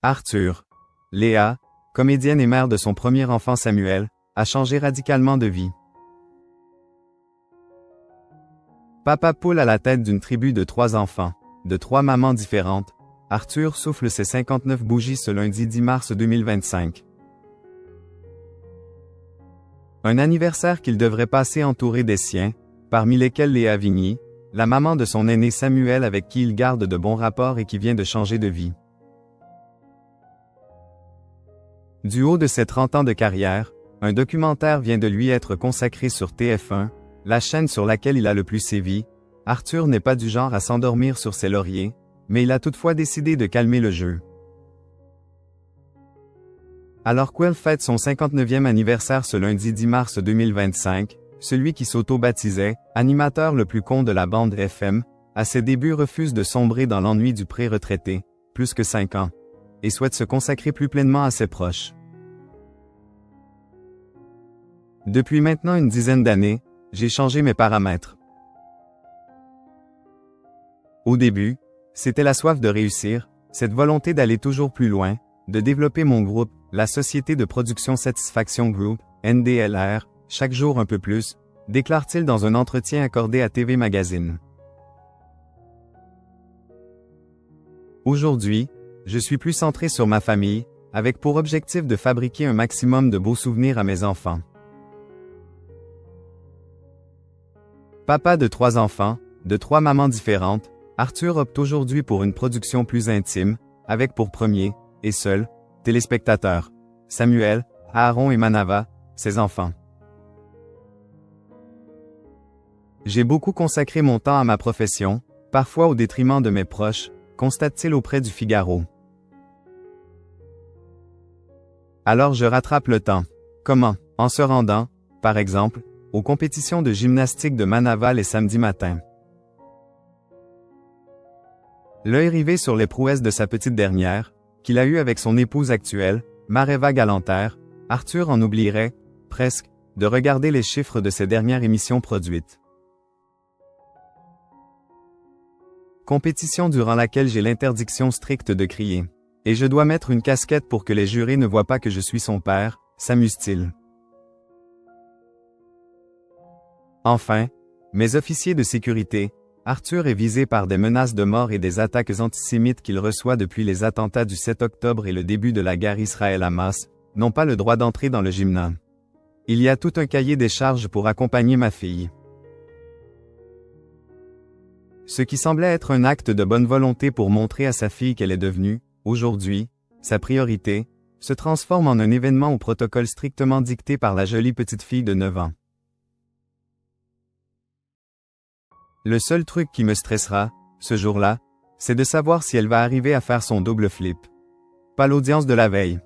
Arthur. Léa, comédienne et mère de son premier enfant Samuel, a changé radicalement de vie. Papa poule à la tête d'une tribu de 3 enfants, de 3 mamans différentes, Arthur souffle ses 59 bougies ce lundi 10 mars 2025. Un anniversaire qu'il devrait passer entouré des siens, parmi lesquels Léa Vigny, la maman de son aîné Samuel avec qui il garde de bons rapports et qui vient de changer de vie. Du haut de ses 30 ans de carrière, un documentaire vient de lui être consacré sur TF1, la chaîne sur laquelle il a le plus sévi. Arthur n'est pas du genre à s'endormir sur ses lauriers, mais il a toutefois décidé de calmer le jeu. Alors qu'il fête son 59e anniversaire ce lundi 10 mars 2025, celui qui s'auto-baptisait « animateur le plus con de la bande FM », à ses débuts refuse de sombrer dans l'ennui du pré-retraité, plus que 5 ans, et souhaite se consacrer plus pleinement à ses proches. Depuis maintenant une dizaine d'années, j'ai changé mes paramètres. Au début, c'était la soif de réussir, cette volonté d'aller toujours plus loin, de développer mon groupe, la Société de Production Satisfaction Group, NDLR, chaque jour un peu plus, déclare-t-il dans un entretien accordé à TV Magazine. Aujourd'hui, je suis plus centré sur ma famille, avec pour objectif de fabriquer un maximum de beaux souvenirs à mes enfants. Papa de 3 enfants, de 3 mamans différentes, Arthur opte aujourd'hui pour une production plus intime, avec pour premier, et seul, téléspectateur, Samuel, Aaron et Manava, ses enfants. J'ai beaucoup consacré mon temps à ma profession, parfois au détriment de mes proches, constate-t-il auprès du Figaro. Alors je rattrape le temps. Comment? En se rendant, par exemple, aux compétitions de gymnastique de Manava les samedis matins. L'œil rivé sur les prouesses de sa petite dernière, qu'il a eue avec son épouse actuelle, Mareva Galanter, Arthur en oublierait, presque, de regarder les chiffres de ses dernières émissions produites. Compétition durant laquelle j'ai l'interdiction stricte de crier. Et je dois mettre une casquette pour que les jurés ne voient pas que je suis son père, s'amuse-t-il. Enfin, mes officiers de sécurité, Arthur est visé par des menaces de mort et des attaques antisémites qu'il reçoit depuis les attentats du 7 octobre et le début de la guerre Israël-Hamas, n'ont pas le droit d'entrer dans le gymnase. Il y a tout un cahier des charges pour accompagner ma fille. Ce qui semblait être un acte de bonne volonté pour montrer à sa fille qu'elle est devenue, aujourd'hui, sa priorité, se transforme en un événement au protocole strictement dicté par la jolie petite fille de 9 ans. Le seul truc qui me stressera, ce jour-là, c'est de savoir si elle va arriver à faire son double flip. Pas l'audience de la veille.